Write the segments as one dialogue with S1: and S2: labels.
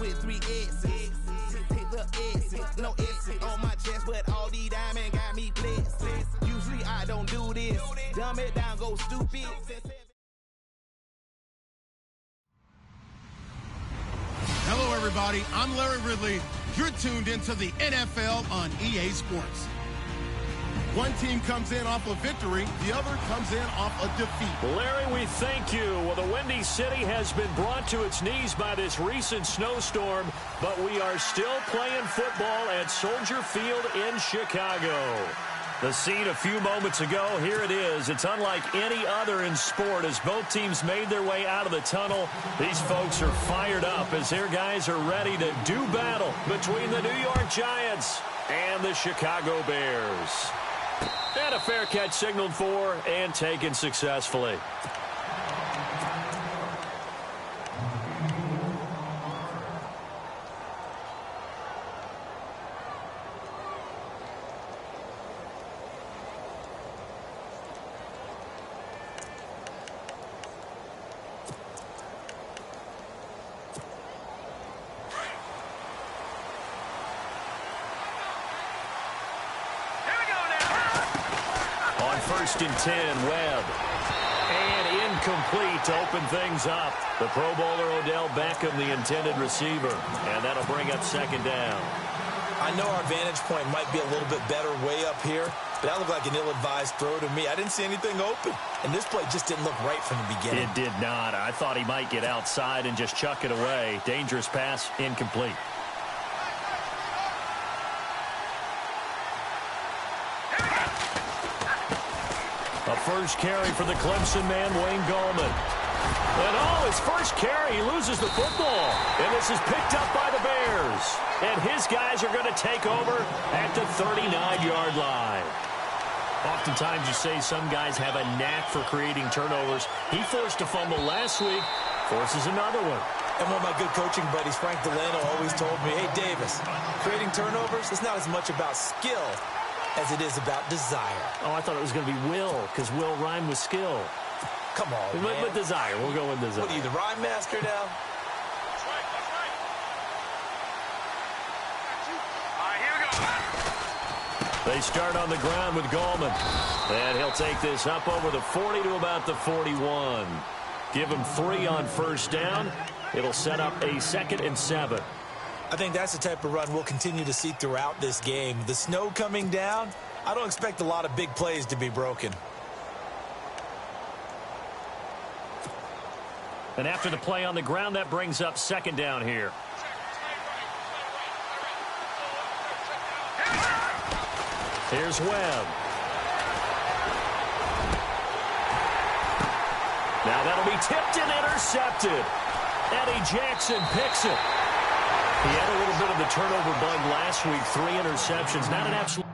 S1: with 3 S's. Pick the S's, no S's on my chest, but all these diamonds got me blessed. Usually I don't do this. Dumb it down, go stupid.
S2: Hello, everybody. I'm Larry Ridley. You're tuned into the NFL on EA Sports. One team comes in off a victory, the other comes in off a defeat.
S3: Larry, we thank you. Well, the Windy City has been brought to its knees by this recent snowstorm, but we are still playing football at Soldier Field in Chicago. The scene a few moments ago, here it is. It's unlike any other in sport as both teams made their way out of the tunnel. These folks are fired up as their guys are ready to do battle between the New York Giants and the Chicago Bears. And a fair catch signaled for and taken successfully. First and 10, Webb. And incomplete to open things up. The Pro Bowler Odell Beckham, the intended receiver. And that'll bring up second down.
S4: I know our vantage point might be a little bit better way up here, but that looked like an ill-advised throw to me. I didn't see anything open. And this play just didn't look right from the beginning.
S3: It did not. I thought he might get outside and just chuck it away. Dangerous pass, incomplete. A first carry for the Clemson man, Wayne Gallman. And his first carry, he loses the football. And this is picked up by the Bears. And his guys are going to take over at the 39-yard line. Oftentimes you say some guys have a knack for creating turnovers. He forced a fumble last week, forces another one.
S4: And one of my good coaching buddies, Frank Delano, always told me, hey, Davis, creating turnovers is not as much about skill as it is about desire.
S3: Oh, I thought it was going to be will, because will rhyme with skill.
S4: Come on, man.
S3: But desire. We'll go with desire.
S4: What are you, the rhyme master now?
S5: That's right. All right, here we go.
S3: They start on the ground with Gallman. And he'll take this up over the 40 to about the 41. Give him 3 on first down. It'll set up a 2nd and 7.
S4: I think that's the type of run we'll continue to see throughout this game. The snow coming down, I don't expect a lot of big plays to be broken.
S3: And after the play on the ground, that brings up second down here. Here's Webb. Now that'll be tipped and intercepted. Eddie Jackson picks it. He had a little bit of the turnover bug last week. 3 interceptions. Not an absolute.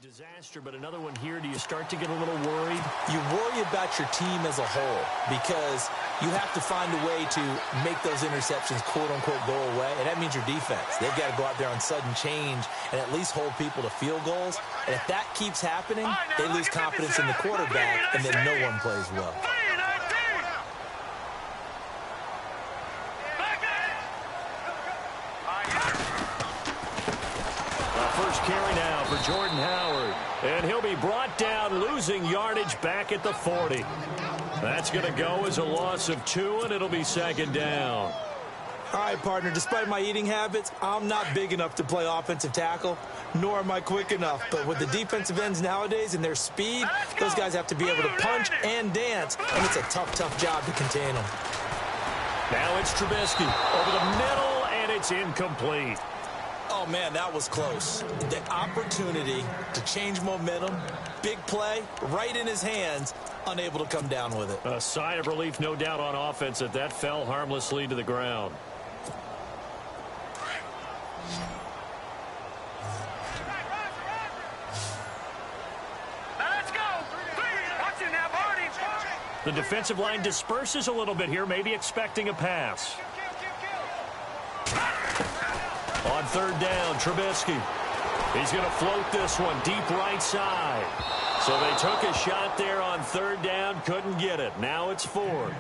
S3: Disaster, but another one here. Do you start to get a little worried?
S4: You worry about your team as a whole because you have to find a way to make those interceptions, quote-unquote, go away, and that means your defense. They've got to go out there on sudden change and at least hold people to field goals, and if that keeps happening, they lose confidence in the quarterback, and then no one plays well.
S3: First carry now for Jordan Howard. And he'll be brought down, losing yardage back at the 40. That's going to go as a loss of 2, and it'll be second down.
S4: All right, partner, despite my eating habits, I'm not big enough to play offensive tackle, nor am I quick enough. But with the defensive ends nowadays and their speed, those guys have to be able to punch and dance, and it's a tough, tough job to contain them.
S3: Now it's Trubisky over the middle, and it's incomplete.
S4: Oh, man, that was close. The opportunity to change momentum, big play, right in his hands, unable to come down with it.
S3: A sigh of relief, no doubt, on offense that fell harmlessly to the ground. The defensive line disperses a little bit here, maybe expecting a pass. On third down, Trubisky. He's going to float this one deep right side. So they took a shot there on third down, couldn't get it. Now it's fourth.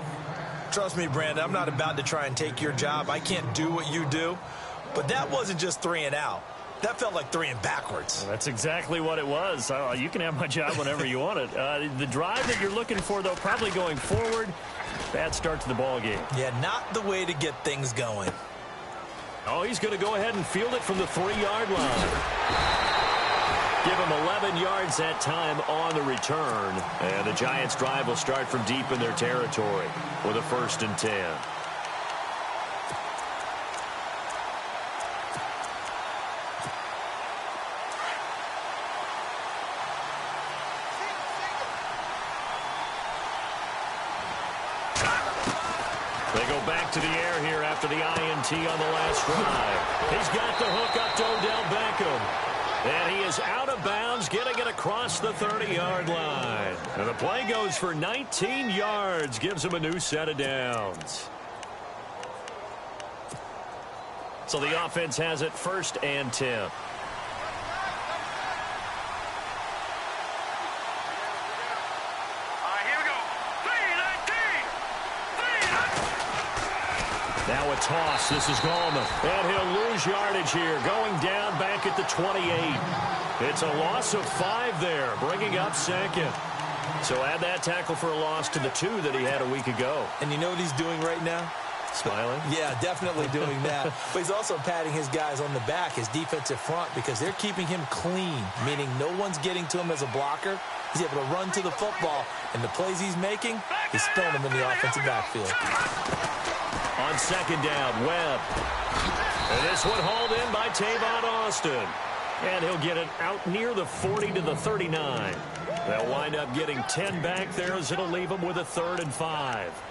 S4: Trust me, Brandon, I'm not about to try and take your job. I can't do what you do. But that wasn't just 3 and out. That felt like 3 and backwards.
S3: That's exactly what it was. You can have my job whenever you want it. The drive that you're looking for, though, probably going forward. Bad start to the ball game.
S4: Yeah, not the way to get things going.
S3: Oh, he's going to go ahead and field it from the 3-yard line. Give him 11 yards that time on the return. And the Giants' drive will start from deep in their territory with a 1st and 10. They go back to the air here after the INT on the last drive. He's got the hook up to Odell Beckham. And he is out of bounds, getting it across the 30-yard line. And the play goes for 19 yards, gives him a new set of downs. So the offense has it 1st and 10. Now a toss. This is Gallman. And he'll lose yardage here. Going down back at the 28. It's a loss of 5 there, bringing up 2nd. So add that tackle for a loss to the 2 that he had a week ago.
S4: And you know what he's doing right now?
S3: Smiling?
S4: Yeah, definitely doing that. But he's also patting his guys on the back, his defensive front, because they're keeping him clean, meaning no one's getting to him as a blocker. He's able to run to the football, and the plays he's making, he's throwing them in the offensive backfield.
S3: On 2nd down, Webb. And this one hauled in by Tavon Austin. And he'll get it out near the 40 to the 39. They'll wind up getting 10 back there as it'll leave them with a 3rd and 5.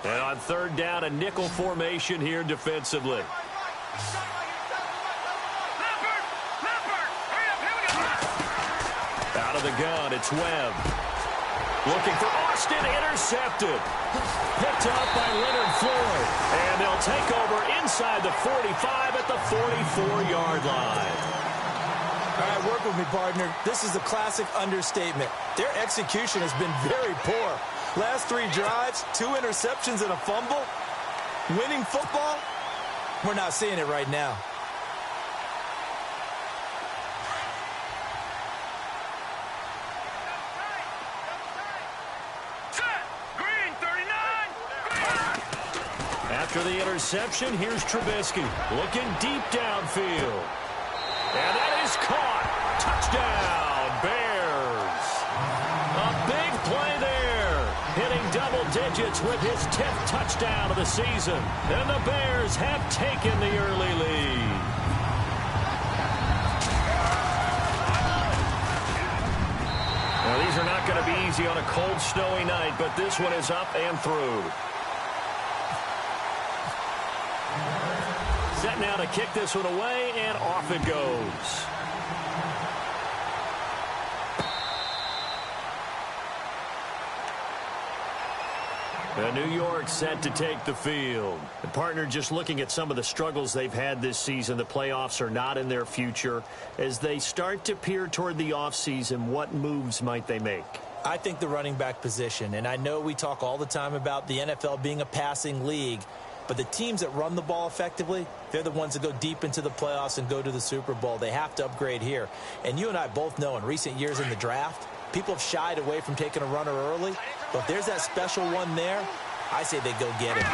S3: And on 3rd down, a nickel formation here defensively. Out of the gun, it's Webb. Looking for Austin, intercepted. Picked up by Leonard Floyd. And they'll take over inside the 45 at the 44-yard line.
S4: All right, work with me, partner. This is a classic understatement. Their execution has been very poor. Last 3 drives, 2 interceptions and a fumble. Winning football? We're not seeing it right now.
S3: After the interception, here's Trubisky looking deep downfield. And that is caught. Touchdown, Bears. A big play there. Hitting double digits with his 10th touchdown of the season. And the Bears have taken the early lead. Now, these are not going to be easy on a cold, snowy night, but this one is up and through. Set now to kick this one away, and off it goes. And New York set to take the field. The partner, just looking at some of the struggles they've had this season, the playoffs are not in their future. As they start to peer toward the offseason, what moves might they make?
S4: I think the running back position, and I know we talk all the time about the NFL being a passing league, but the teams that run the ball effectively, they're the ones that go deep into the playoffs and go to the Super Bowl. They have to upgrade here. And you and I both know in recent years in the draft, people have shied away from taking a runner early. But if there's that special one there, I say they go get him.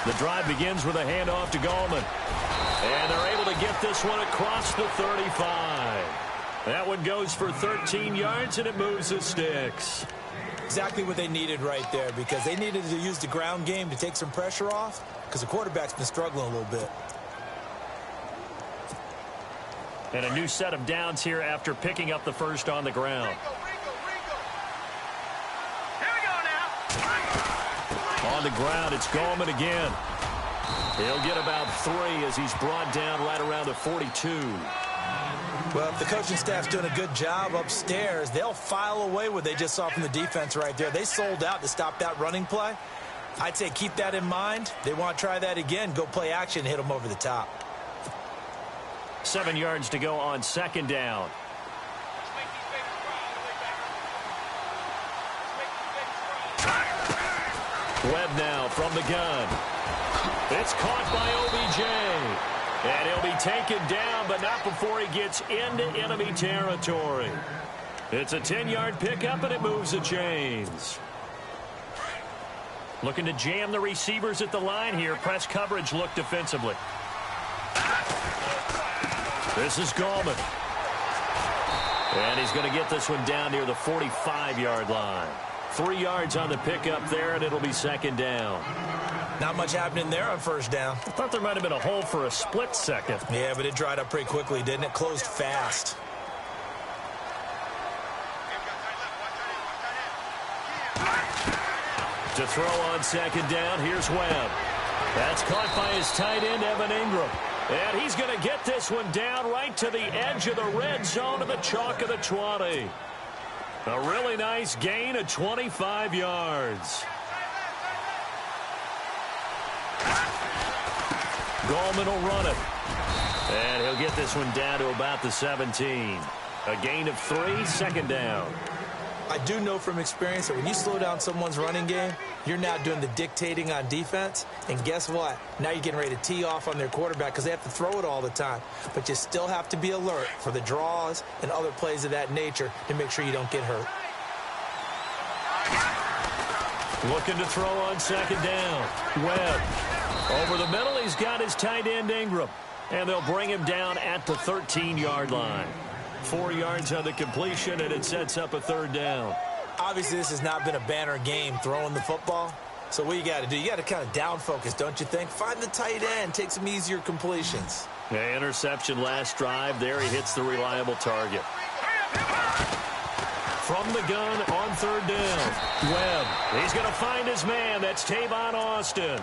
S3: The drive begins with a handoff to Gallman. And they're able to get this one across the 35. That one goes for 13 yards, and it moves the sticks.
S4: Exactly what they needed right there, because they needed to use the ground game to take some pressure off, because the quarterback's been struggling a little bit.
S3: And a new set of downs here after picking up the first on the ground.
S5: Here we go now.
S3: On the ground, it's Gallman again. He'll get about 3 as he's brought down right around the 42.
S4: Well, if the coaching staff's doing a good job upstairs, they'll file away what they just saw from the defense right there. They sold out to stop that running play. I'd say keep that in mind. They want to try that again. Go play action, hit them over the top.
S3: 7 yards to go on second down. Webb now from the gun. It's caught by OBJ. And he'll be taken down, but not before he gets into enemy territory. It's a 10-yard pickup, and it moves the chains. Looking to jam the receivers at the line here. Press coverage look defensively. This is Gallman. And he's going to get this one down near the 45-yard line. 3 yards on the pickup there, and it'll be second down.
S4: Not much happening there on first down.
S3: I thought there might have been a hole for a split second.
S4: Yeah, but it dried up pretty quickly, didn't it? Closed fast.
S3: To throw on second down, here's Webb. That's caught by his tight end, Evan Ingram. And he's going to get this one down right to the edge of the red zone of the chalk of the 20. A really nice gain of 25 yards. Gallman will run it. And he'll get this one down to about the 17. A gain of 3, second down.
S4: I do know from experience that when you slow down someone's running game, you're now doing the dictating on defense. And guess what? Now you're getting ready to tee off on their quarterback because they have to throw it all the time. But you still have to be alert for the draws and other plays of that nature to make sure you don't get hurt.
S3: Looking to throw on second down. Webb. Over the middle, he's got his tight end, Ingram. And they'll bring him down at the 13-yard line. 4 yards on the completion, and it sets up a third down.
S4: Obviously, this has not been a banner game throwing the football. So what you got to do, you got to kind of down focus, don't you think? Find the tight end, take some easier completions.
S3: Yeah, interception last drive. There he hits the reliable target. From the gun on third down. Webb, he's going to find his man. That's Tavon Austin.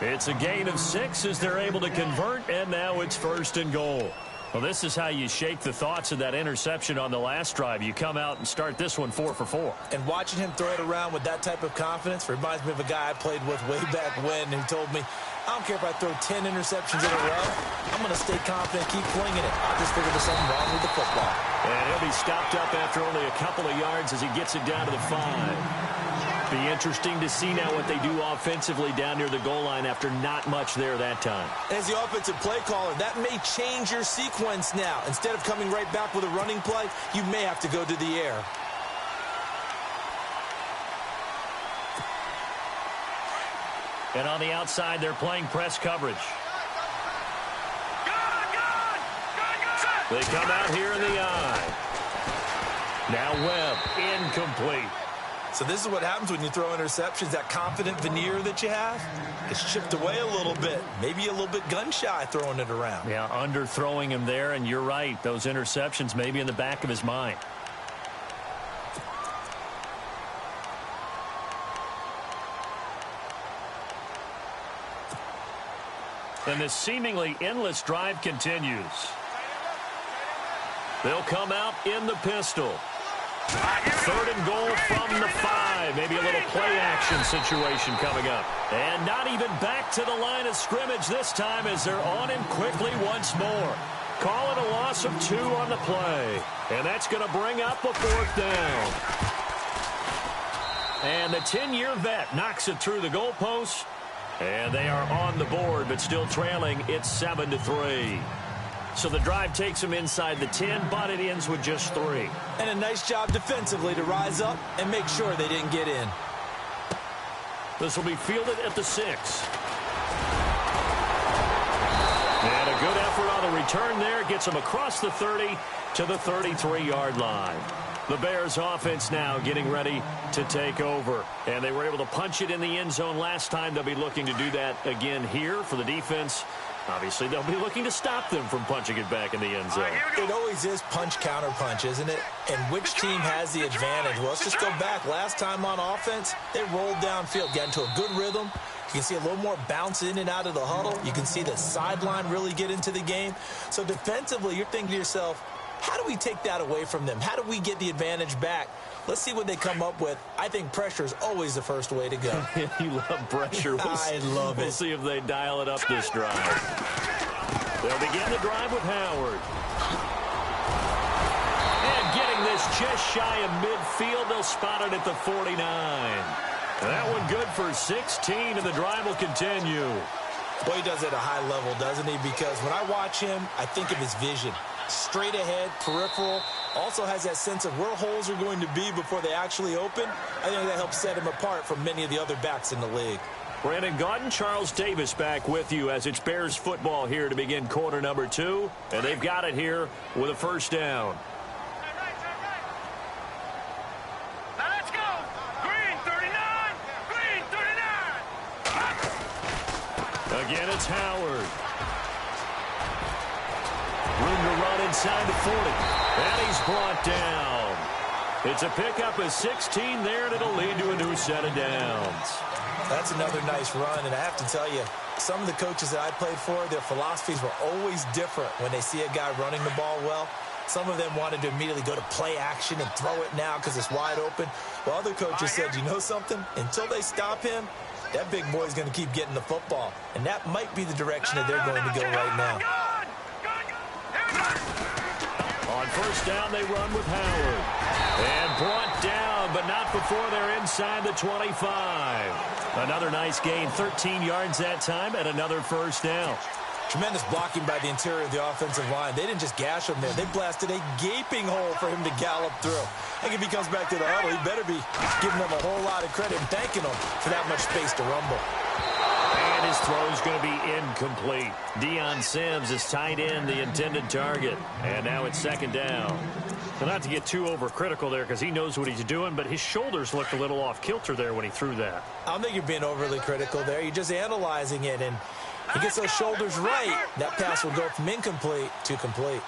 S3: It's a gain of 6 as they're able to convert, and now it's first and goal. Well, this is how you shake the thoughts of that interception on the last drive. You come out and start this one 4 for 4.
S4: And watching him throw it around with that type of confidence reminds me of a guy I played with way back when who told me, I don't care if I throw 10 interceptions in a row. I'm going to stay confident, keep flinging it. I just figured there's something wrong with the football.
S3: And he'll be stopped up after only a couple of yards as he gets it down to the 5. Be interesting to see now what they do offensively down near the goal line after not much there that time.
S4: As the offensive play caller, that may change your sequence now. Instead of coming right back with a running play, you may have to go to the air.
S3: And on the outside, they're playing press coverage. They come out here in the eye. Now Webb, incomplete.
S4: So this is what happens when you throw interceptions. That confident veneer that you have, it's chipped away a little bit. Maybe a little bit gun-shy throwing it around.
S3: Yeah, underthrowing him there, and you're right. Those interceptions may be in the back of his mind. And this seemingly endless drive continues. They'll come out in the pistol. Third and goal from the 5. Maybe a little play action situation coming up. And not even back to the line of scrimmage this time as they're on him quickly once more. Call it a loss of 2 on the play. And that's going to bring up a 4th down. And the 10-year vet knocks it through the goalpost. And they are on the board, but still trailing. It's 7-3. So the drive takes them inside the 10, but it ends with just 3.
S4: And a nice job defensively to rise up and make sure they didn't get in.
S3: This will be fielded at the 6. And a good effort on the return there. Gets them across the 30 to the 33-yard line. The Bears offense now getting ready to take over. And they were able to punch it in the end zone last time. They'll be looking to do that again here for the defense. Obviously, they'll be looking to stop them from punching it back in the end zone.
S4: It always is punch-counter-punch, isn't it? And which team has the advantage? Well, let's just go back. Last time on offense, they rolled downfield, got into a good rhythm. You can see a little more bounce in and out of the huddle. You can see the sideline really get into the game. So defensively, you're thinking to yourself, How do we take that away from them? How do we get the advantage back? Let's see what they come up with. I think pressure is always the first way to go.
S3: You love pressure.
S4: I love it.
S3: We'll see if they dial it up this drive. They'll begin the drive with Howard. And getting this just shy of midfield, they'll spot it at the 49. That one good for 16, and the drive will continue.
S4: Well, he does it at a high level, doesn't he? Because when I watch him, I think of his vision. Straight ahead, peripheral, also has that sense of where holes are going to be before they actually open. I think that helps set him apart from many of the other backs in the league.
S3: Brandon Gaudin, Charles Davis back with you as it's Bears football here to begin quarter number 2. And they've got it here with a first down.
S5: Now let's go. Green 39. Green 39.
S3: Again, it's Howard. Room to run inside the 40. And he's brought down. It's a pickup of 16 there, and it'll lead to a new set of downs.
S4: That's another nice run, and I have to tell you, some of the coaches that I played for, their philosophies were always different when they see a guy running the ball well. Some of them wanted to immediately go to play action and throw it now because it's wide open. While other coaches said, you know something? Until they stop him, that big boy's going to keep getting the football. And that might be the direction that they're going to go right now.
S3: On first down, they run with Howard. And brought down, but not before they're inside the 25. Another nice gain, 13 yards that time, and another first down.
S4: Tremendous blocking by the interior of the offensive line. They didn't just gash him there. They blasted a gaping hole for him to gallop through. I think if he comes back to the huddle, he better be giving them a whole lot of credit and thanking them for that much space to rumble.
S3: And his throw is going to be incomplete. Deion Sims is tight end, the intended target. And now it's second down. Well, not to get too overcritical there because he knows what he's doing, but his shoulders looked a little off kilter there when he threw that.
S4: I don't think you're being overly critical there. You're just analyzing it, and he gets those shoulders right. That pass will go from incomplete to complete.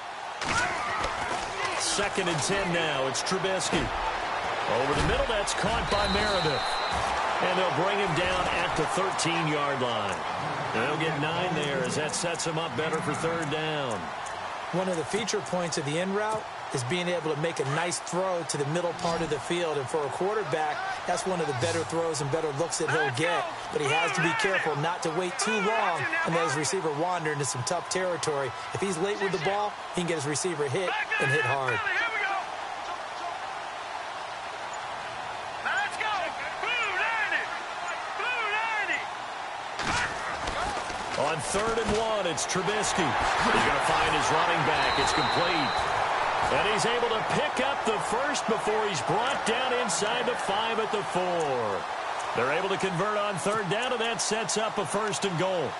S3: Second and 10 now. It's Trubisky. Over the middle, that's caught by Meredith. And they'll bring him down at the 13-yard line. They'll get 9 there as that sets him up better for third down.
S4: One of the feature points of the in route is being able to make a nice throw to the middle part of the field. And for a quarterback, that's one of the better throws and better looks that he'll get. But he has to be careful not to wait too long and let his receiver wander into some tough territory. If he's late with the ball, he can get his receiver hit and hit hard.
S3: On third and 1, it's Trubisky. He's going to find his running back. It's complete. And he's able to pick up the first before he's brought down inside the 5 at the 4. They're able to convert on third down, and that sets up a first and goal.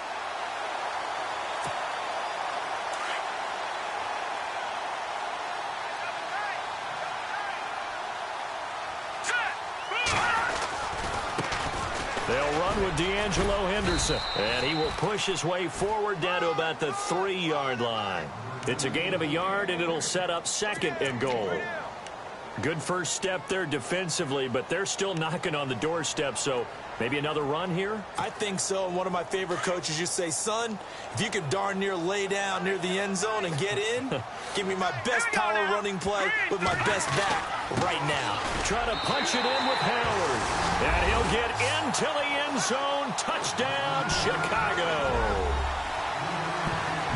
S3: They'll run with D'Angelo Henderson, and he will push his way forward down to about the 3-yard line. It's a gain of a yard, and it'll set up second and goal. Good first step there defensively, but they're still knocking on the doorstep, so maybe another run here?
S4: I think so, and one of my favorite coaches used to say, son, if you could darn near lay down near the end zone and get in, give me my best power running play with my best back right now.
S3: Trying to punch it in with Howard, and he'll get into the end zone. Touchdown, Chicago.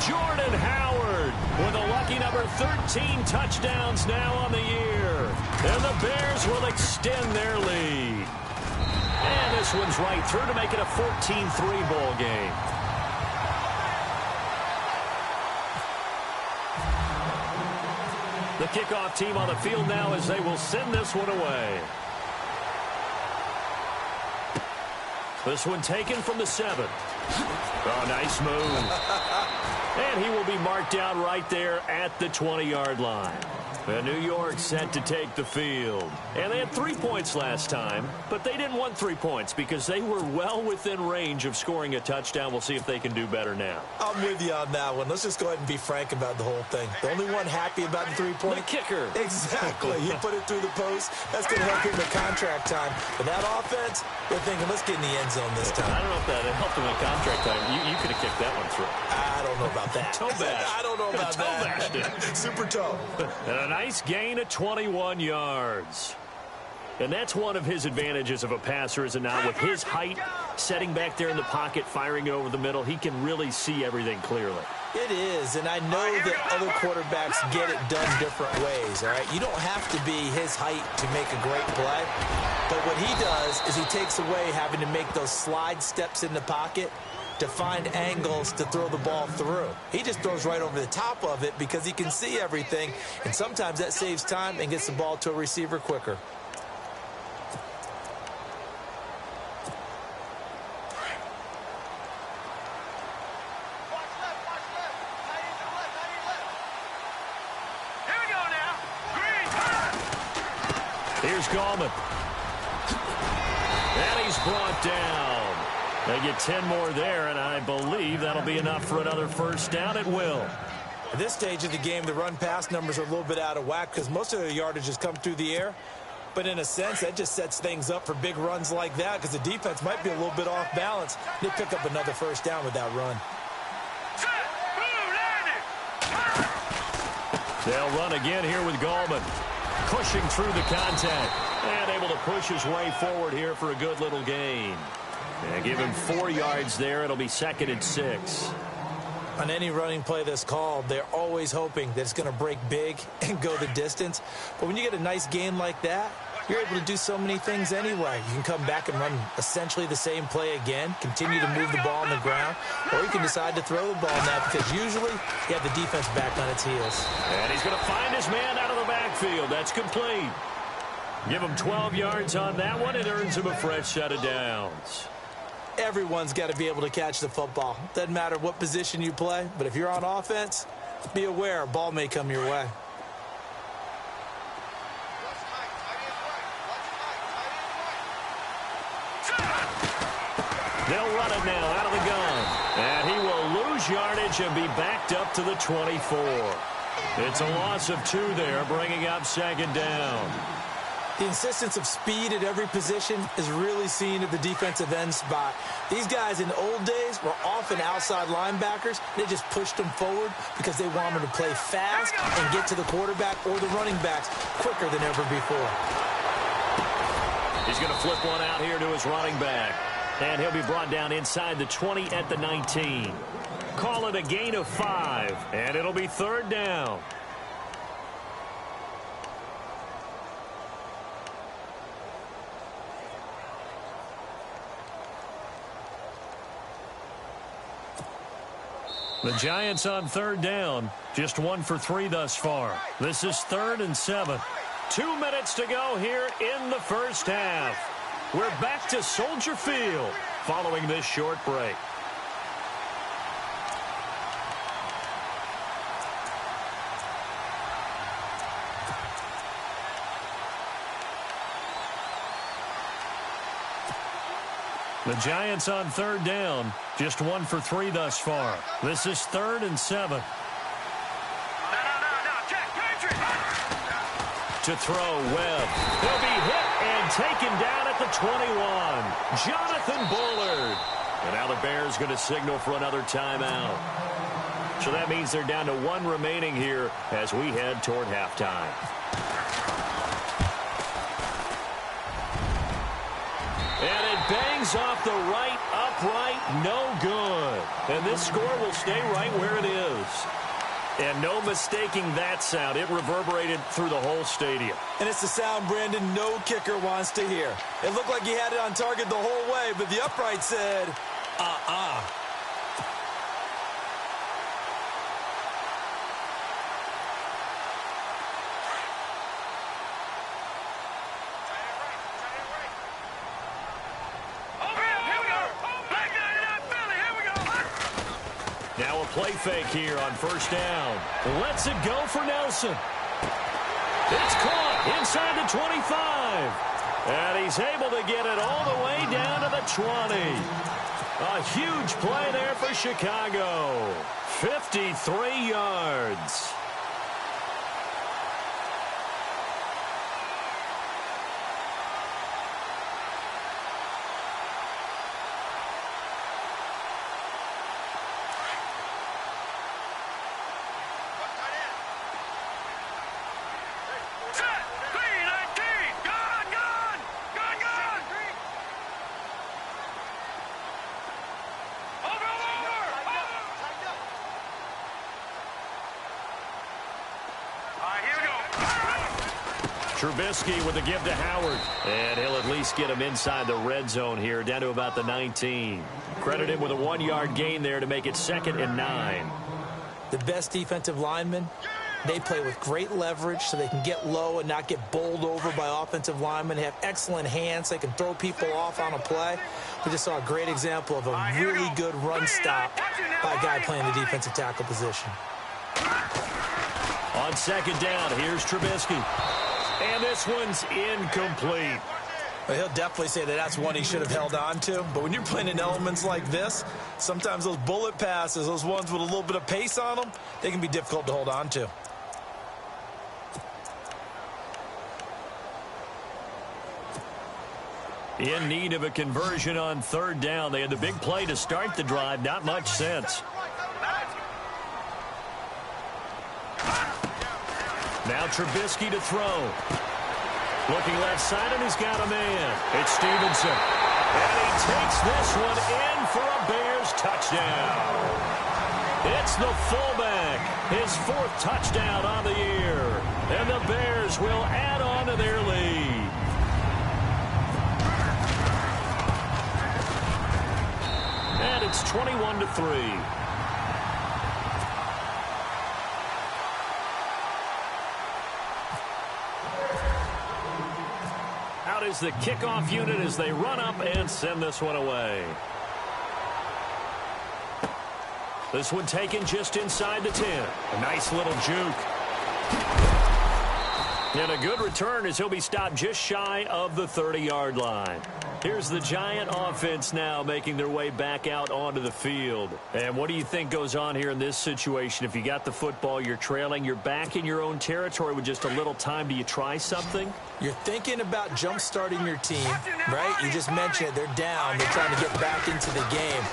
S3: Jordan Howard with a lucky number 13 touchdowns now on the year. And the Bears will extend their lead. And this one's right through to make it a 14-3 ball game. The kickoff team on the field now as they will send this one away. This one taken from the 7. Oh, nice move. And he will be marked down right there at the 20-yard line. And New York set to take the field. And they had 3 points last time, but they didn't want 3 points because they were well within range of scoring a touchdown. We'll see if they can do better now.
S4: I'm with you on that one. Let's just go ahead and be frank about the whole thing. The only one happy about the 3-point?
S3: The kicker.
S4: Exactly. He put it through the post. That's going to help him at contract time. But that offense, they're thinking, let's get in the end zone this time.
S3: I don't know if that helped him at contract time. You could have kicked that one through.
S4: I don't know about that.
S3: Toe bash.
S4: I don't know about that.
S3: Toe bashed it.
S4: Super toe.
S3: And a nice gain of 21 yards. And that's one of his advantages of a passer, is it not? With his height, setting back there in the pocket, firing it over the middle, he can really see everything clearly.
S4: It is, and I know that other quarterbacks get it done different ways, all right? You don't have to be his height to make a great play, but what he does is he takes away having to make those slide steps in the pocket to find angles to throw the ball through. He just throws right over the top of it because he can see everything, and sometimes that saves time and gets the ball to a receiver quicker.
S3: Here's Gallman. And he's brought down. They get 10 more there, and I believe that'll be enough for another first down. It will.
S4: At this stage of the game, the run-pass numbers are a little bit out of whack because most of their yardage has come through the air. But in a sense, that just sets things up for big runs like that because the defense might be a little bit off balance. They pick up another first down with that run.
S3: They'll run again here with Gallman. Pushing through the contact. And able to push his way forward here for a good little gain. And give him 4 yards there. It'll be 2nd and 6.
S4: On any running play that's called, they're always hoping that it's going to break big and go the distance. But when you get a nice gain like that, you're able to do so many things anyway. You can come back and run essentially the same play again, continue to move the ball on the ground, or you can decide to throw the ball now because usually you have the defense back on its heels.
S3: And he's going to find his man out of the backfield. That's complete. Give him 12 yards on that one. It earns him a fresh set of downs.
S4: Everyone's got to be able to catch the football. Doesn't matter what position you play, but if you're on offense, be aware a ball may come your way.
S3: They'll run it now out of the gun. And he will lose yardage and be backed up to the 24. It's a loss of 2 there, bringing up 2nd down.
S4: The insistence of speed at every position is really seen at the defensive end spot. These guys in the old days were often outside linebackers. They just pushed them forward because they wanted to play fast and get to the quarterback or the running backs quicker than ever before.
S3: He's going to flip one out here to his running back. And he'll be brought down inside the 20 at the 19. Call it a gain of 5, and it'll be 3rd down. The Giants on 3rd down, just 1 for 3 thus far. This is 3rd and 7. 2 minutes to go here in the first half. We're back to Soldier Field following this short break. The Giants on 3rd down, just 1 for 3 thus far. This is 3rd and 7. To throw, Webb. He'll be hit and taken down at the 21. Jonathan Bullard. And now the Bears going to signal for another timeout. So that means they're down to 1 remaining here as we head toward halftime. And it bangs off the right upright, no good. And this score will stay right where it is. And no mistaking that sound. It reverberated through the whole stadium.
S4: And it's the sound, Brandon, no kicker wants to hear. It looked like he had it on target the whole way, but the upright said,
S3: Now a play fake here on 1st down. Lets it go for Nelson. It's caught inside the 25. And he's able to get it all the way down to the 20. A huge play there for Chicago. 53 yards. Trubisky with a give to Howard. And he'll at least get him inside the red zone here, down to about the 19. Credit him with a 1-yard gain there to make it 2nd and 9.
S4: The best defensive linemen, they play with great leverage so they can get low and not get bowled over by offensive linemen. They have excellent hands. They can throw people off on a play. We just saw a great example of a really good run stop by a guy playing the defensive tackle position.
S3: On 2nd down, here's Trubisky. And this one's incomplete.
S4: Well, he'll definitely say that that's one he should have held on to. But when you're playing in elements like this, sometimes those bullet passes, those ones with a little bit of pace on them, they can be difficult to hold on to.
S3: In need of a conversion on 3rd down. They had the big play to start the drive. Not much sense. Now Trubisky to throw. Looking left side, and he's got a man. It's Stevenson. And he takes this one in for a Bears touchdown. It's the fullback. His 4th touchdown on the year. And the Bears will add on to their lead. And it's 21-3. Out is the kickoff unit as they run up and send this one away. This one taken just inside the 10. A nice little juke. And a good return as he'll be stopped just shy of the 30-yard line. Here's the Giant offense now making their way back out onto the field. And what do you think goes on here in this situation? If you got the football, you're trailing, you're back in your own territory with just a little time. Do you try something?
S4: You're thinking about jump-starting your team, right? You just mentioned it. They're down. They're trying to get back into the game.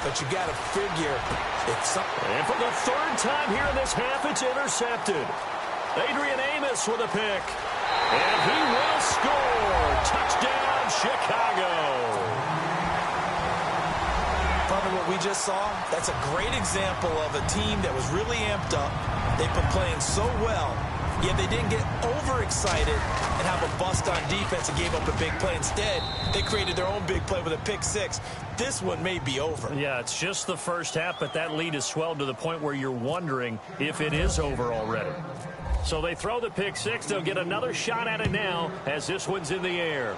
S4: But you got to figure it's something.
S3: And for the 3rd time here in this half, it's intercepted. Adrian Amos with a pick. And he will score. Touchdown, Chicago.
S4: From what we just saw, that's a great example of a team that was really amped up. They've been playing so well, yet they didn't get overexcited and have a bust on defense and gave up a big play. Instead, they created their own big play with a pick 6. This one may be over.
S3: Yeah, it's just the first half, but that lead has swelled to the point where you're wondering if it is over already. So they throw the pick 6. They'll get another shot at it now as this one's in the air.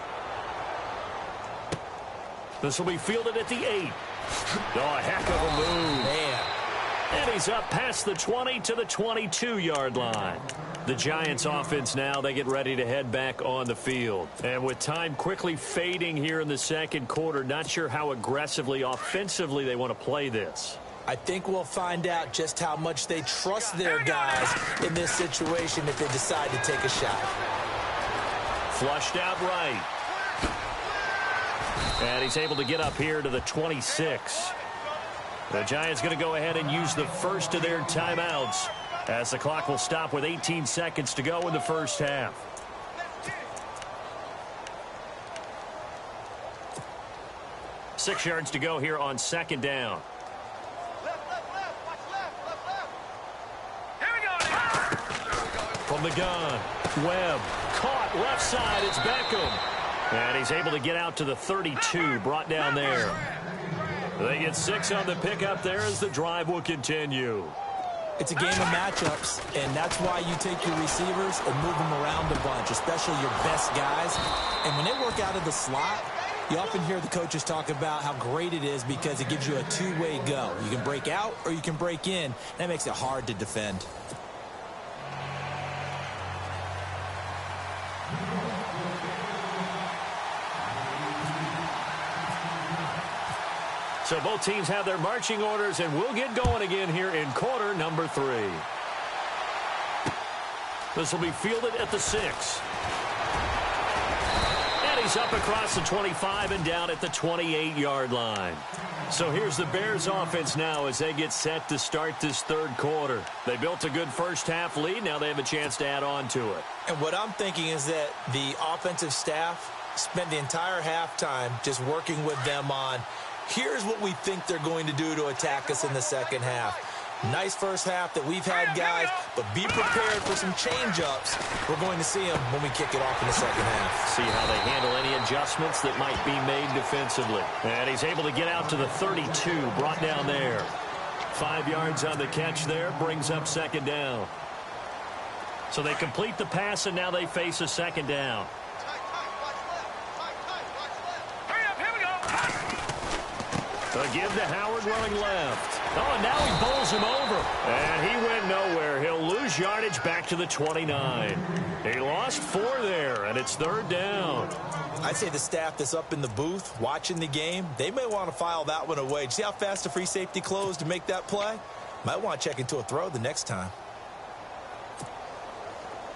S3: This will be fielded at the 8. Oh, a heck of a move.
S4: Man.
S3: And he's up past the 20 to the 22-yard line. The Giants offense now, they get ready to head back on the field. And with time quickly fading here in the 2nd quarter, not sure how aggressively, offensively they want to play this.
S4: I think we'll find out just how much they trust their guys in this situation if they decide to take a shot.
S3: Flushed out right. And he's able to get up here to the 26. The Giants going to go ahead and use the first of their timeouts as the clock will stop with 18 seconds to go in the first half. Six yards to go here on 2nd down. From the gun, Webb caught left side. It's Beckham. And he's able to get out to the 32, brought down there. They get 6 on the pickup there as the drive will continue.
S4: It's a game of matchups, and that's why you take your receivers and move them around a bunch, especially your best guys. And when they work out of the slot, you often hear the coaches talk about how great it is because it gives you a two-way go. You can break out or you can break in. That makes it hard to defend.
S3: So both teams have their marching orders, and we'll get going again here in quarter number 3. This will be fielded at the 6. And he's up across the 25 and down at the 28-yard line. So here's the Bears offense now as they get set to start this third quarter. They built a good first-half lead. Now they have a chance to add on to it.
S4: And what I'm thinking is that the offensive staff spent the entire halftime just working with them on, here's what we think they're going to do to attack us in the second half. Nice first half that we've had, guys, but be prepared for some change-ups. We're going to see them when we kick it off in the second half.
S3: See how they handle any adjustments that might be made defensively. And he's able to get out to the 32, brought down there. 5 yards on the catch there, brings up second down. So they complete the pass, and now they face a second down. A give to Howard running left. Oh, and now he bowls him over. And he went nowhere. He'll lose yardage back to the 29. He lost 4 there, and it's third down.
S4: I'd say the staff that's up in the booth watching the game, they may want to file that one away. See how fast the free safety closed to make that play? Might want to check into a throw the next time.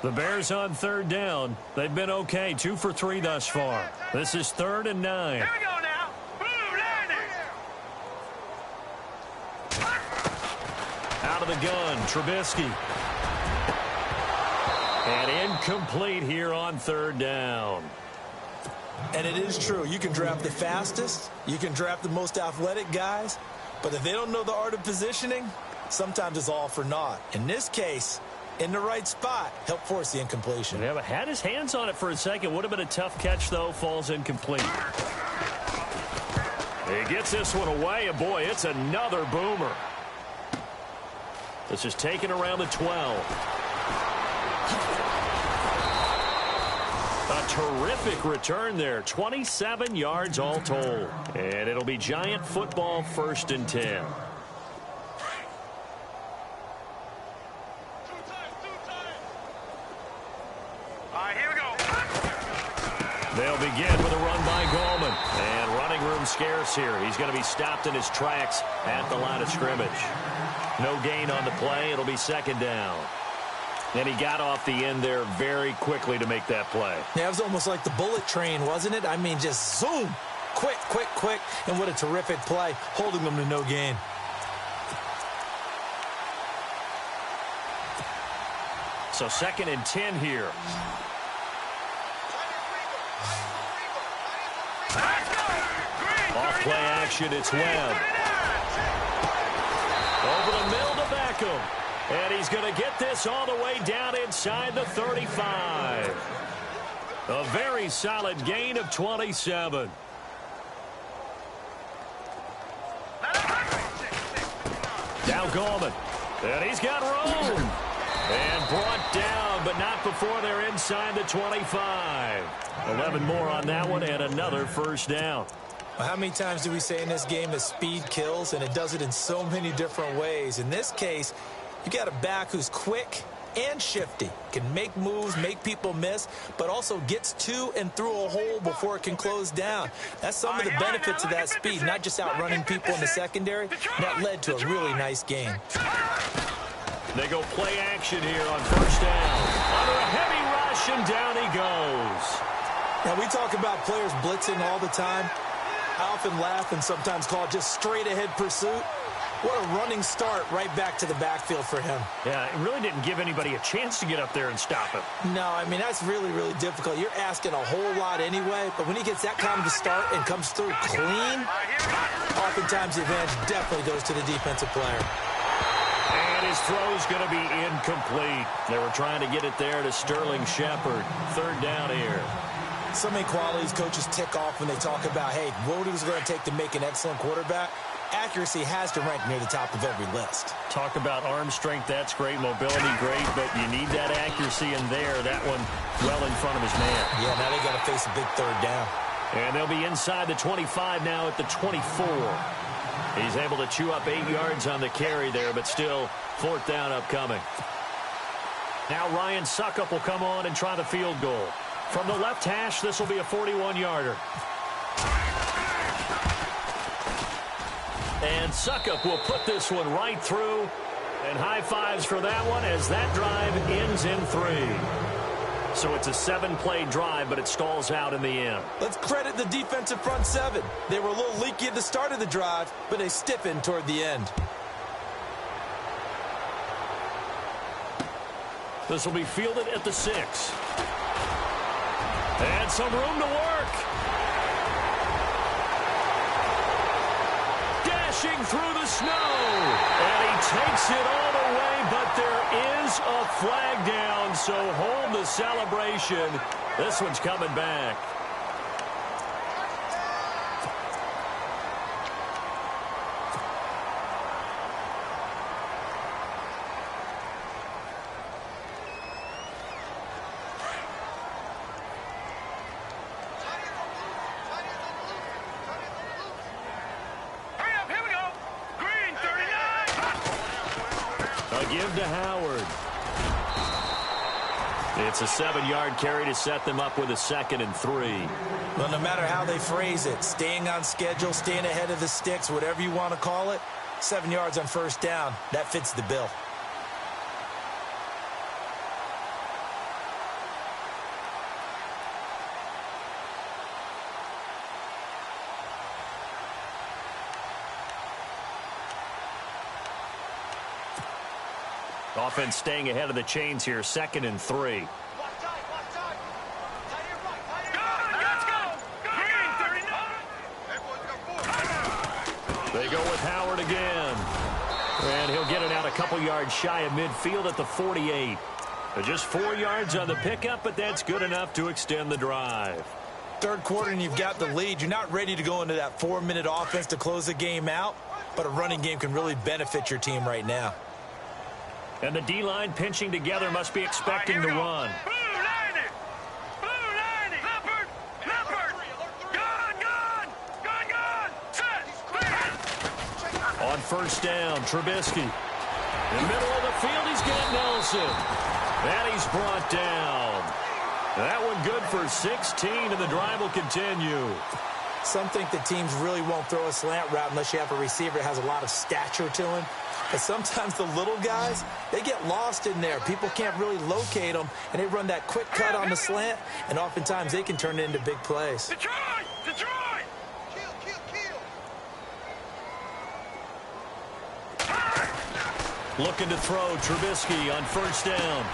S3: The Bears on third down. They've been okay, 2 for 3 thus far. This is 3rd and 9.
S5: Here we go now.
S3: Out of the gun, Trubisky. And incomplete here on third down.
S4: And it is true. You can draft the fastest. You can draft the most athletic guys. But if they don't know the art of positioning, sometimes it's all for naught. In this case, in the right spot, help force the incompletion.
S3: Yeah, but had his hands on it for a second. Would have been a tough catch, though. Falls incomplete. He gets this one away, and boy, it's another boomer. This is taken around the 12. A terrific return there. 27 yards all told. And it'll be Giant football, 1st and 10. They'll begin with a run by Gallman. And running room scarce here. He's going to be stopped in his tracks at the line of scrimmage. No gain on the play. It'll be second down. And he got off the end there very quickly to make that play.
S4: Yeah, it was almost like the bullet train, wasn't it? I mean, just zoom. Quick, quick, quick. And what a terrific play, holding them to no gain.
S3: So 2nd and 10 here. Off play action, it's Webb. Over the middle to Beckham. And he's going to get this all the way down inside the 35. A very solid gain of 27. Now Gallman. And he's got room. And brought down, but not before they're inside the 25. 11 more on that one, and another first down.
S4: Well, how many times do we say in this game that speed kills, and it does it in so many different ways? In this case, you got a back who's quick and shifty, can make moves, make people miss, but also gets to and through a hole before it can close down. That's some of the benefits of that speed, not just outrunning people in the secondary. That led to a really nice game.
S3: They go play action here on first down. Under a heavy rush, and down he goes.
S4: Now, we talk about players blitzing all the time. I often laugh and sometimes call it just straight-ahead pursuit. What a running start right back to the backfield for him.
S3: Yeah, it really didn't give anybody a chance to get up there and stop him.
S4: No, I mean, that's really, really difficult. You're asking a whole lot anyway, but when he gets that kind of a start and comes through clean, oftentimes the advantage definitely goes to the defensive player.
S3: And his throw's going to be incomplete. They were trying to get it there to Sterling Shepard. Third down here.
S4: So many qualities coaches tick off when they talk about, hey, what is it going to take to make an excellent quarterback? Accuracy has to rank near the top of every list.
S3: Talk about arm strength, that's great. Mobility, great, but you need that accuracy in there. That one well in front of his man.
S4: Yeah, now they got to face a big third down.
S3: And they'll be inside the 25 now at the 24. He's able to chew up 8 yards on the carry there, but still fourth down upcoming. Now Ryan Suckup will come on and try the field goal. From the left hash, this will be a 41-yarder. And Succop will put this one right through. And high fives for that one as that drive ends in 3. So it's a 7-play drive, but it stalls out in the end.
S4: Let's credit the defensive front 7. They were a little leaky at the start of the drive, but they stiffened toward the end.
S3: This will be fielded at the 6. And some room to work. Dashing through the snow. And he takes it all the way, but there is a flag down, so hold the celebration. This one's coming back. Give to Howard. It's a 7-yard carry to set them up with a 2nd and 3.
S4: Well, no matter how they phrase it, staying on schedule, staying ahead of the sticks, whatever you want to call it, 7 yards on first down, that fits the bill.
S3: Offense staying ahead of the chains here, 2nd and 3. They go with Howard again. And he'll get it out a couple yards shy of midfield at the 48. Just 4 yards on the pickup, but that's good enough to extend the drive.
S4: Third quarter and you've got the lead. You're not ready to go into that 4-minute offense to close the game out, but a running game can really benefit your team right now.
S3: And the D-line pinching together must be expecting to run. On first down, Trubisky. In the middle of the field, he's got Nelson. And he's brought down. That one good for 16, and the drive will continue.
S4: Some think that teams really won't throw a slant route unless you have a receiver that has a lot of stature to him. But sometimes the little guys, they get lost in there. People can't really locate them, and they run that quick cut on the slant, and oftentimes they can turn it into big plays.
S5: Detroit! Detroit!
S3: Looking to throw, Trubisky on first down.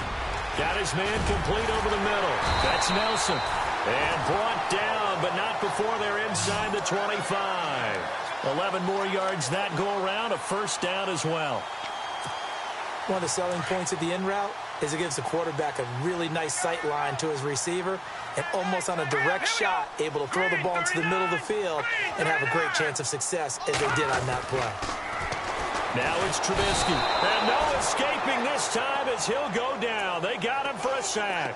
S3: Got his man complete over the middle. That's Nelson. And brought down, but not before they're inside the 25. 11 more yards that go around, a first down as well.
S4: One of the selling points of the in route is it gives the quarterback a really nice sight line to his receiver and almost on a direct shot able to throw the ball into the middle of the field and have a great chance of success as they did on that play.
S3: Now it's Trubisky. And no escaping this time as he'll go down. They got him for a sack.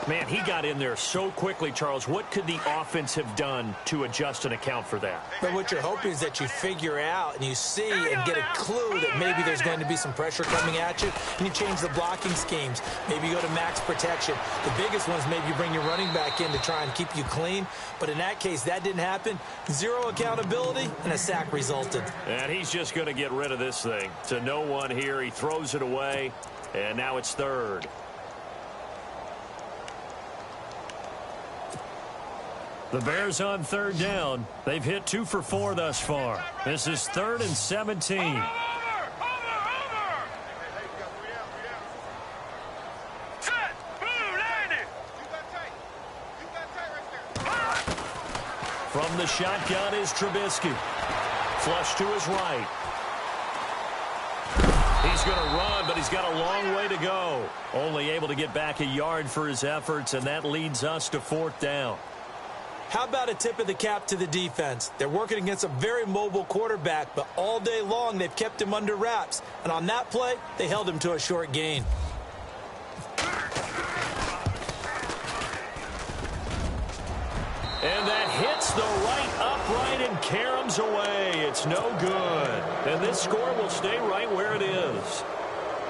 S3: Man, he got in there so quickly, Charles. What could the offense have done to adjust and account for that?
S4: But what you're hoping is that you figure out and you see and get a clue that maybe there's going to be some pressure coming at you, and you change the blocking schemes. Maybe you go to max protection. The biggest one is maybe you bring your running back in to try and keep you clean. But in that case, that didn't happen. Zero accountability, and a sack resulted.
S3: And he's just going to get rid of this thing. To no one here. He throws it away, and now it's third. The Bears on third down. They've hit 2 for 4 thus far. This is 3rd and 17. From the shotgun is Trubisky. Flush to his right. He's going to run, but he's got a long way to go. Only able to get back a yard for his efforts, and that leads us to 4th down.
S4: How about a tip of the cap to the defense? They're working against a very mobile quarterback, but all day long they've kept him under wraps. And on that play, they held him to a short gain.
S3: And that hits the right upright and caroms away. It's no good. And this score will stay right where it is.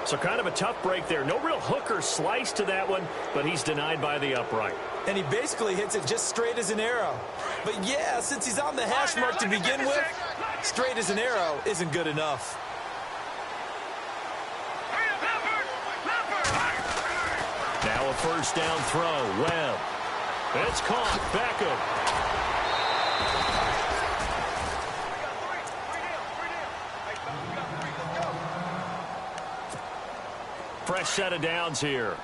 S3: So kind of a tough break there. No real hook or slice to that one, but he's denied by the upright.
S4: And he basically hits it just straight as an arrow. But yeah, since he's on the hash mark to begin with, straight as an arrow isn't good enough.
S3: Now a first down throw. Webb. It's caught. Beckham. Fresh set of downs here.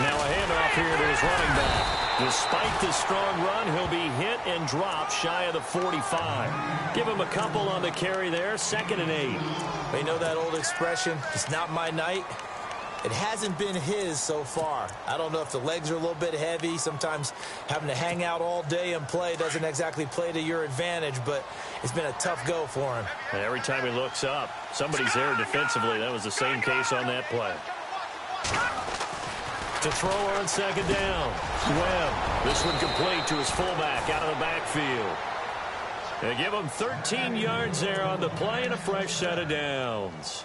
S3: Now a handoff here to his running back. Despite the strong run, he'll be hit and dropped shy of the 45. Give him a couple on the carry there. 2nd and 8.
S4: You know that old expression, it's not my night? It hasn't been his so far. I don't know if the legs are a little bit heavy. Sometimes having to hang out all day and play doesn't exactly play to your advantage, but it's been a tough go for him.
S3: And every time he looks up, somebody's there defensively. That was the same case on that play. To throw on 2nd down. Webb. This one complete to his fullback out of the backfield. They give him 13 yards there on the play and a fresh set of downs.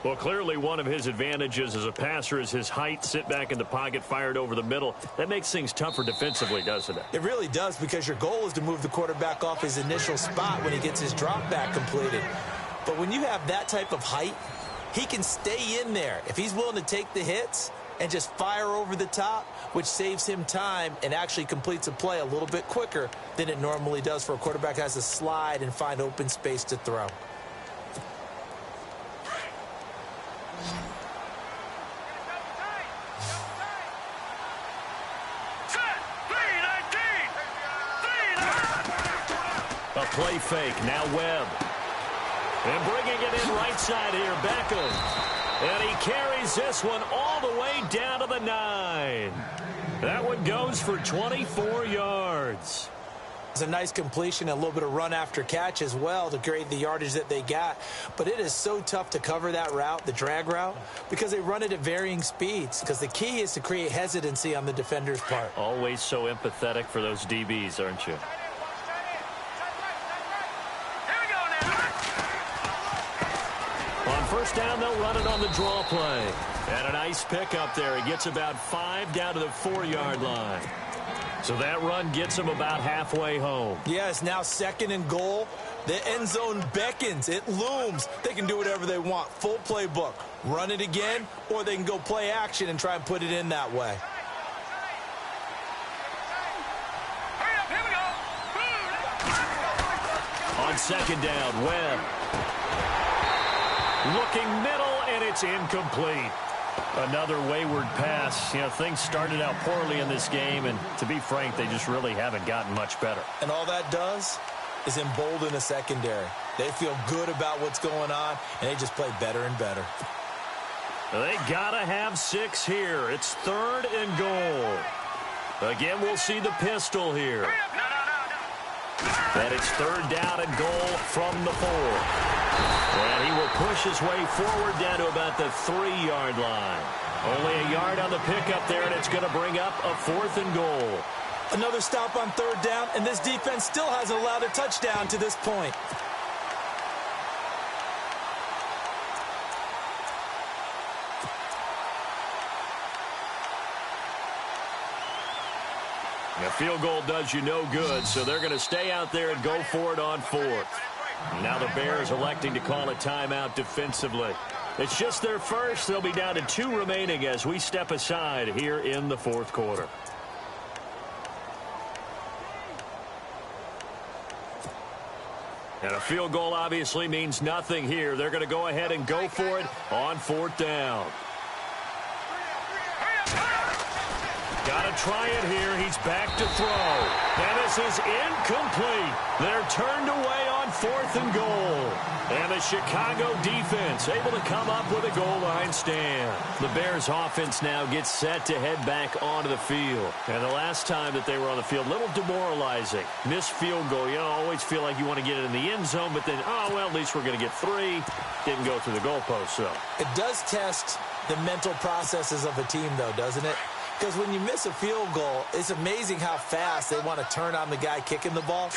S3: Well, clearly one of his advantages as a passer is his height. Sit back in the pocket, fired over the middle. That makes things tougher defensively, doesn't it?
S4: It really does, because your goal is to move the quarterback off his initial spot when he gets his drop back completed. But when you have that type of height, he can stay in there. If he's willing to take the hits and just fire over the top, which saves him time and actually completes a play a little bit quicker than it normally does for a quarterback who has to slide and find open space to throw.
S3: A play fake. Now Webb. And bringing it in right side here, Beckham. And he carries this one all the way down to the 9. That one goes for 24 yards.
S4: It's a nice completion, a little bit of run after catch as well to create the yardage that they got. But it is so tough to cover that route, the drag route, because they run it at varying speeds. Because the key is to create hesitancy on the defender's part.
S3: Always so empathetic for those DBs, aren't you? On first down, they'll run it on the draw play. And a nice pickup there. He gets about 5 down to the 4-yard line. So that run gets him about halfway home.
S4: Yes, now 2nd and goal. The end zone beckons. It looms. They can do whatever they want. Full playbook. Run it again, or they can go play action and try and put it in that way.
S3: On 2nd down, Webb. Looking middle, and it's incomplete. Another wayward pass. You know, things started out poorly in this game, and to be frank, they just really haven't gotten much better.
S4: And all that does is embolden a secondary. They feel good about what's going on, and they just play better and better.
S3: They gotta have 6 here. It's 3rd and goal. Again, we'll see the pistol here. And it's 3rd down and goal from the 4. And he will push his way forward down to about the 3-yard line. Only a yard on the pickup there, and it's going to bring up a 4th and goal.
S4: Another stop on 3rd down, and this defense still hasn't allowed a touchdown to this point.
S3: A field goal does you no good, so they're going to stay out there and go for it on 4th. Now the Bears electing to call a timeout defensively. It's just their first. They'll be down to 2 remaining as we step aside here in the 4th quarter. And a field goal obviously means nothing here. They're going to go ahead and go for it on 4th down. Got to try it here. He's back to throw. And this is incomplete. They're turned away on 4th and goal. And the Chicago defense able to come up with a goal line stand. The Bears offense now gets set to head back onto the field. And the last time that they were on the field, a little demoralizing. Missed field goal. You always feel like you want to get it in the end zone, but then, oh, well, at least we're going to get 3. Didn't go through the goalpost, so.
S4: It does test the mental processes of a team, though, doesn't it? Because when you miss a field goal, it's amazing how fast they want to turn on the guy kicking the ball.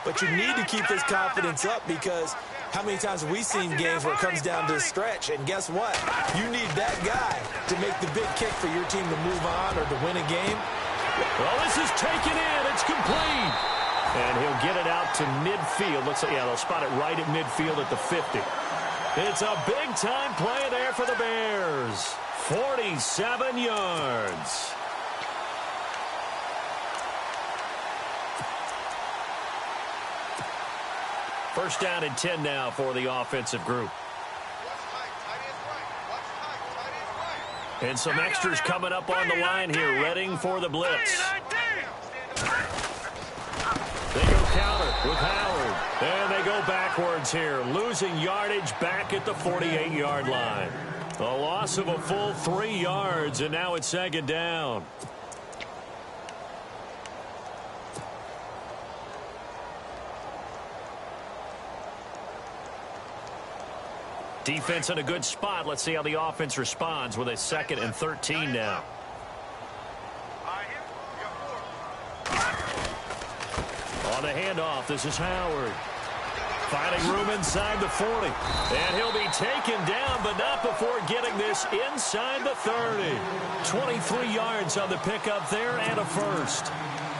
S4: But you need to keep his confidence up because How many times have we seen games where it comes down to a stretch, and guess what? You need that guy to make the big kick for your team to move on or to win a game.
S3: Well, this is taken in. It's complete. And he'll get it out to midfield. Looks like, yeah, they'll spot it right at midfield at the 50. It's a big-time play there for the Bears. 47 yards. First down and 10 now for the offensive group. And some extras coming up on the line here, readying for the blitz. They go counter with Howard. And they go backwards here, losing yardage back at the 48-yard line. A loss of a full 3 yards, and now it's second down. Defense in a good spot. Let's see how the offense responds with a 2nd and 13 now. On the handoff, this is Howard. Finding room inside the 40. And he'll be taken down, but not before getting this inside the 30. 23 yards on the pickup there and a first.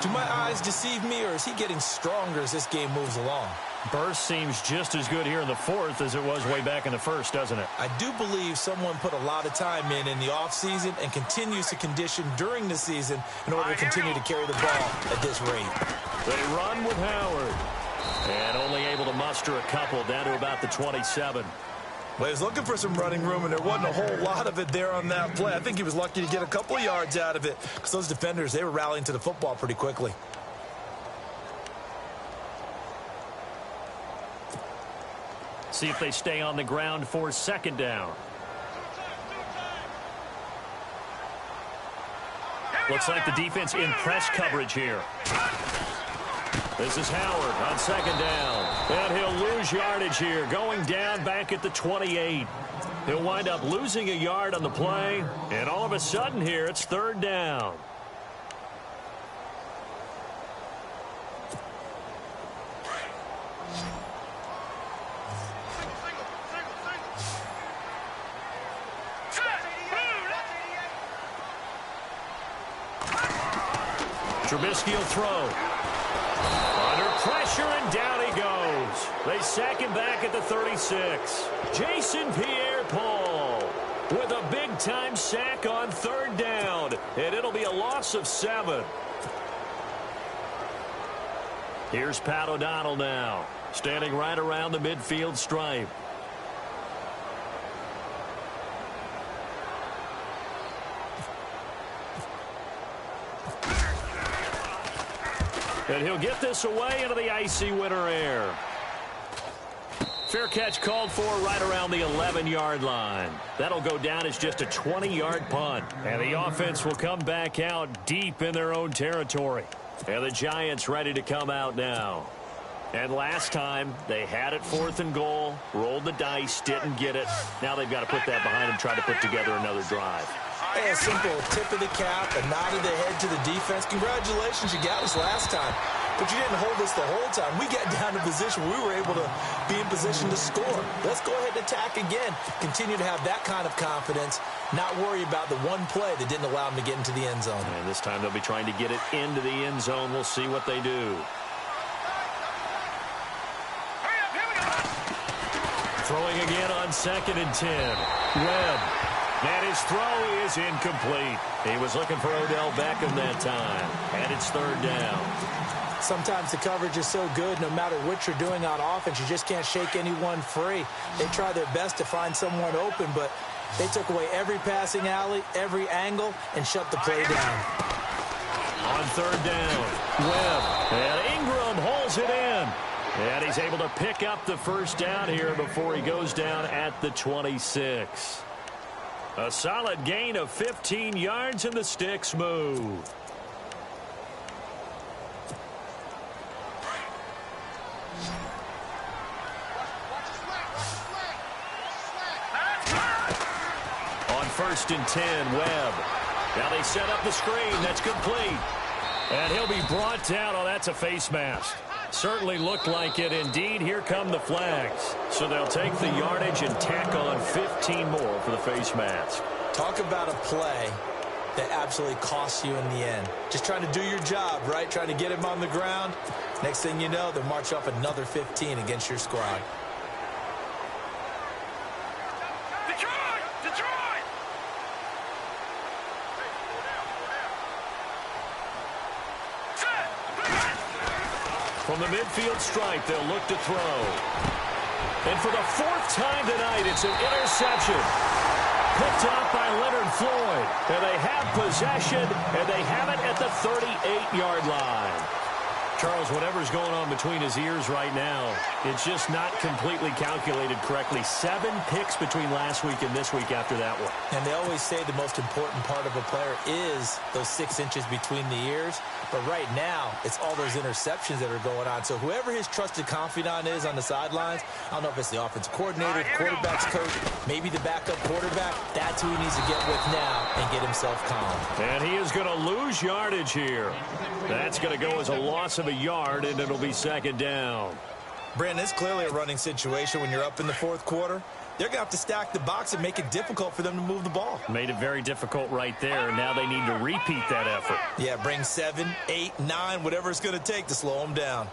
S4: Do my eyes deceive me, or is he getting stronger as this game moves along?
S3: Burst seems just as good here in the 4th as it was way back in the 1st, doesn't it?
S4: I do believe someone put a lot of time in the offseason and continues to condition during the season in order to continue to carry the ball at this rate.
S3: They run with Howard. And only able to muster a couple down to about the 27.
S4: Well, he was looking for some running room, and there wasn't a whole lot of it there on that play. I think he was lucky to get a couple of yards out of it because those defenders, they were rallying to the football pretty quickly.
S3: See if they stay on the ground for second down. Looks like the defense in press coverage here. This is Howard on second down. And he'll lose yardage here, going down back at the 28. He'll wind up losing a yard on the play. And all of a sudden here, it's third down. Trubisky will throw. Under pressure, and down he goes. They sack him back at the 36. Jason Pierre-Paul with a big-time sack on third down. And it'll be a loss of 7. Here's Pat O'Donnell now, standing right around the midfield stripe. And he'll get this away into the icy winter air. Fair catch called for right around the 11-yard line. That'll go down as just a 20-yard punt. And the offense will come back out deep in their own territory. And the Giants ready to come out now. And last time, they had it 4th and goal, rolled the dice, didn't get it. Now they've got to put that behind them, try to put together another drive.
S4: Hey, a simple tip of the cap, a nod of the head to the defense. Congratulations, you got us last time. But you didn't hold us the whole time. We got down to position where we were able to be in position to score. Let's go ahead and attack again. Continue to have that kind of confidence, not worry about the one play that didn't allow them to get into the end zone.
S3: And this time they'll be trying to get it into the end zone. We'll see what they do. Throwing again on 2nd and 10. Webb. And his throw is incomplete. He was looking for Odell Beckham that time. And it's third down.
S4: Sometimes the coverage is so good, no matter what you're doing on offense, you just can't shake anyone free. They try their best to find someone open, but they took away every passing alley, every angle, and shut the play down.
S3: On third down, Webb. And Ingram holds it in. And he's able to pick up the first down here before he goes down at the 26. A solid gain of 15 yards, and the sticks move. On 1st and 10, Webb. Now they set up the screen. That's complete. And he'll be brought down. Oh, that's a face mask. Certainly looked like it. Indeed, here come the flags. So they'll take the yardage and tack on 15 more for the face mask.
S4: Talk about a play that absolutely costs you in the end. Just trying to do your job, right? Trying to get him on the ground. Next thing you know, they'll march off another 15 against your squad.
S3: From the midfield stripe, they'll look to throw. And for the fourth time tonight, it's an interception. Picked off by Leonard Floyd. And they have possession, and they have it at the 38-yard line. Charles, whatever's going on between his ears right now, it's just not completely calculated correctly. 7 picks between last week and this week after that one.
S4: And they always say the most important part of a player is those 6 inches between the ears. But right now, it's all those interceptions that are going on. So whoever his trusted confidant is on the sidelines, I don't know if it's the offensive coordinator, the quarterback's coach, maybe the backup quarterback, that's who he needs to get with now and get himself calm.
S3: And he is going to lose yardage here. That's going to go as a loss of a yard, and it'll be second down.
S4: Brandon, it's clearly a running situation when you're up in the fourth quarter. They're going to have to stack the box and make it difficult for them to move the ball.
S3: Made it very difficult right there. Now they need to repeat that effort.
S4: Yeah, bring 7, 8, 9, whatever it's going to take to slow them down.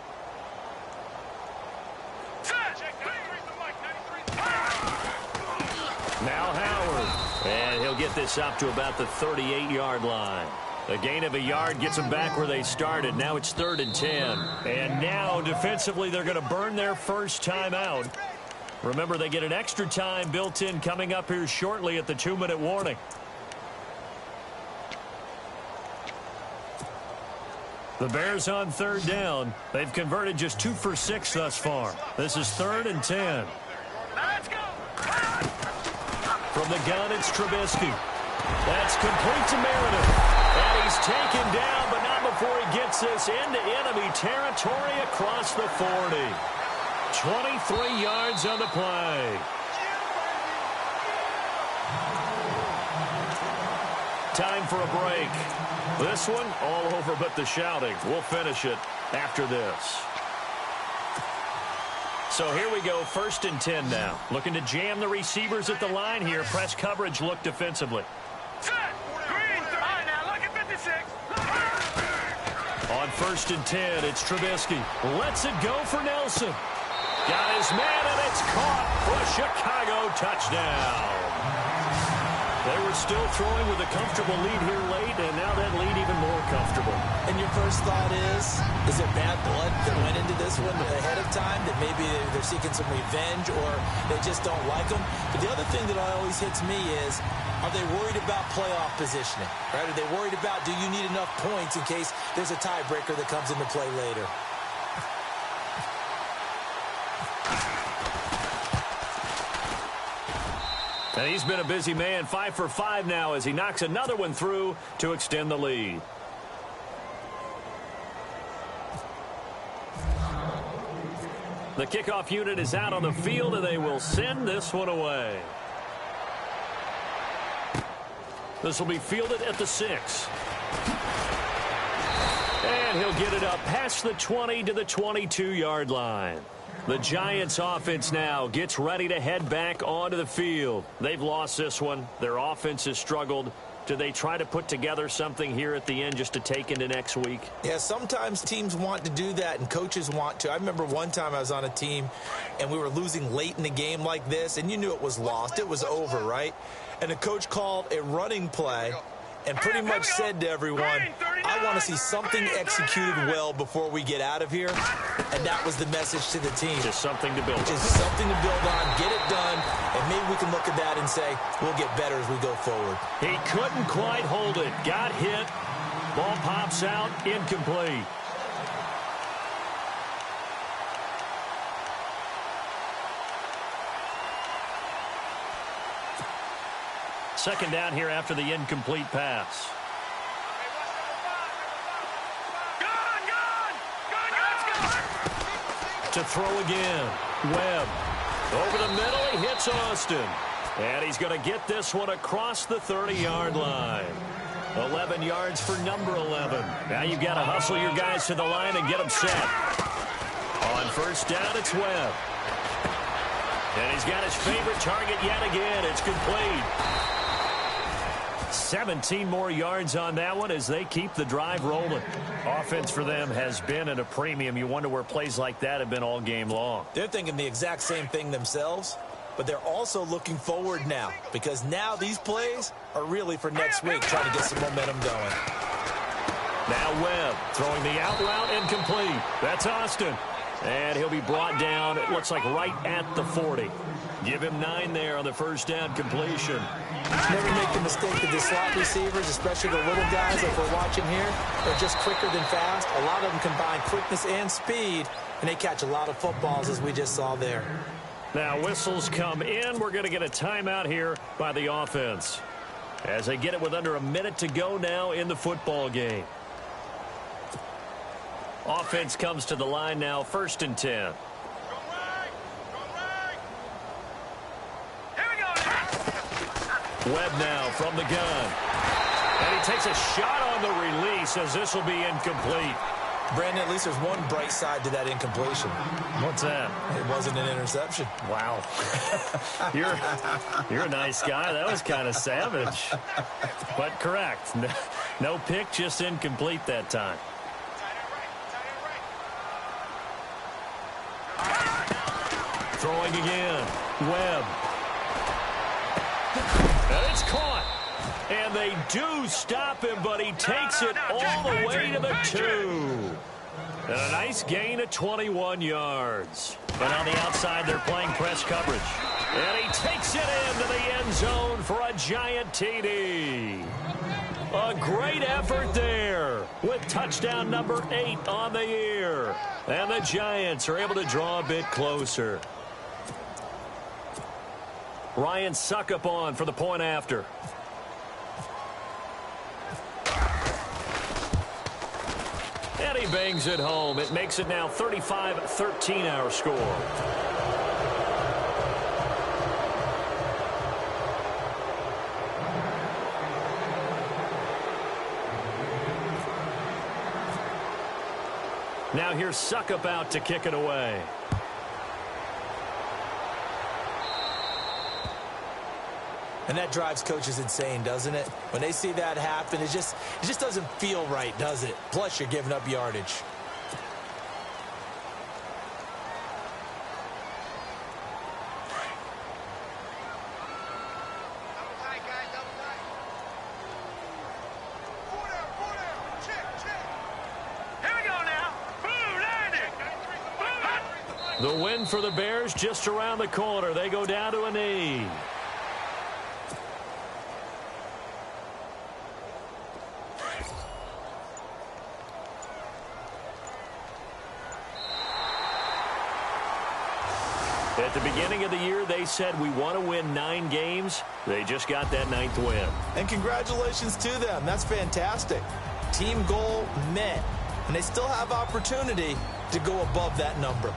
S3: Now Howard. And he'll get this up to about the 38-yard line. A gain of a yard gets them back where they started. Now it's 3rd and 10. And now defensively they're going to burn their first time out. Remember, they get an extra time built in coming up here shortly at the 2-minute warning. The Bears on 3rd down. They've converted just 2 for 6 thus far. This is 3rd and 10.
S5: Let's go.
S3: From the gun, it's Trubisky. That's complete to Meredith. And he's taken down, but not before he gets this into enemy territory across the 40. 23 yards on the play. Time for a break. This one all over but the shouting. We'll finish it after this. So here we go, 1st and 10 now. Looking to jam the receivers at the line here. Press coverage look defensively.
S5: Set. Green. All right, now look at 56.
S3: On 1st and 10, it's Trubisky. Lets it go for Nelson. Got his man, and it's caught for a Chicago touchdown. They were still throwing with a comfortable lead here late, and now that lead even more comfortable.
S4: And your first thought is it bad blood that went into this one ahead of time, that maybe they're seeking some revenge or they just don't like them? But the other thing that always hits me is, are they worried about playoff positioning? Right? Are they worried about, do you need enough points in case there's a tiebreaker that comes into play later?
S3: And he's been a busy man, 5 for 5 now as he knocks another one through to extend the lead. The kickoff unit is out on the field, and they will send this one away. This will be fielded at the 6. And he'll get it up past the 20 to the 22-yard line. The Giants offense now gets ready to head back onto the field. They've lost this one. Their offense has struggled. Do they try to put together something here at the end just to take into next week?
S4: Yeah, sometimes teams want to do that and coaches want to. I remember one time I was on a team and we were losing late in the game like this, and you knew it was lost. It was over, right? And the coach called a running play and pretty much said to everyone, I want to see something executed well before we get out of here. And that was the message to the team.
S3: Just something to build on.
S4: Just something to build on, get it done, and maybe we can look at that and say, we'll get better as we go forward.
S3: He couldn't quite hold it. Got hit. Ball pops out, incomplete. Second down here after the incomplete pass. To throw again. Webb. Over the middle, he hits Austin. And he's going to get this one across the 30-yard line. 11 yards for number 11. Now you've got to hustle your guys to the line and get them set. On first down, it's Webb. And he's got his favorite target yet again. It's complete. 17 more yards on that one as they keep the drive rolling. Offense for them has been at a premium. You wonder where plays like that have been all game long.
S4: They're thinking the exact same thing themselves, but they're also looking forward now because now these plays are really for next week, trying to get some momentum going.
S3: Now Webb throwing the out route incomplete. That's Austin. And he'll be brought down, it looks like right at the 40. Give him 9 there on the first down completion.
S4: Never make the mistake that the slot receivers, especially the little guys like we're watching here, are just quicker than fast. A lot of them combine quickness and speed, and they catch a lot of footballs as we just saw there.
S3: Now whistles come in. We're going to get a timeout here by the offense as they get it with under a minute to go now in the football game. Offense comes to the line now, 1st and 10. Webb now from the gun. And he takes a shot on the release as this will be incomplete.
S4: Brandon, at least there's one bright side to that incompletion.
S3: What's that?
S4: It wasn't an interception.
S3: Wow. You're a nice guy. That was kind of savage. But correct. No pick, just incomplete that time. Throwing again. Webb. And it's caught. And they do stop him, but he takes it all the way to the 2. And a nice gain of 21 yards. And on the outside, they're playing press coverage. And he takes it into the end zone for a giant TD. A great effort there with touchdown number 8 on the year. And the Giants are able to draw a bit closer. Ryan Succop on for the point after. And he bangs it home. It makes it now 35-13 our score. Now here's Succop out to kick it away.
S4: And that drives coaches insane, doesn't it? When they see that happen, it just doesn't feel right, does it? Plus, you're giving up yardage.
S3: The win for the Bears just around the corner. They go down to a knee. At the beginning of the year, they said we want to win 9 games. They just got that 9th win.
S4: And congratulations to them. That's fantastic. Team goal met. And they still have opportunity to go above that number.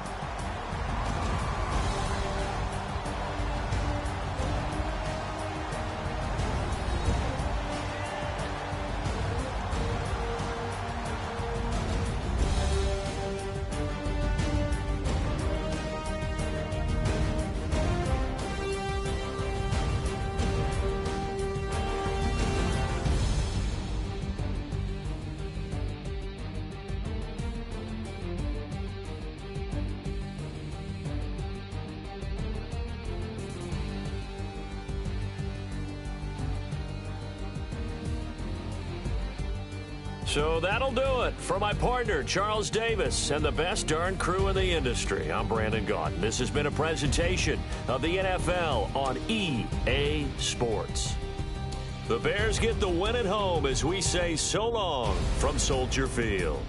S3: So that'll do it for my partner, Charles Davis, and the best darn crew in the industry. I'm Brandon Gaudin. This has been a presentation of the NFL on EA Sports. The Bears get the win at home as we say so long from Soldier Field.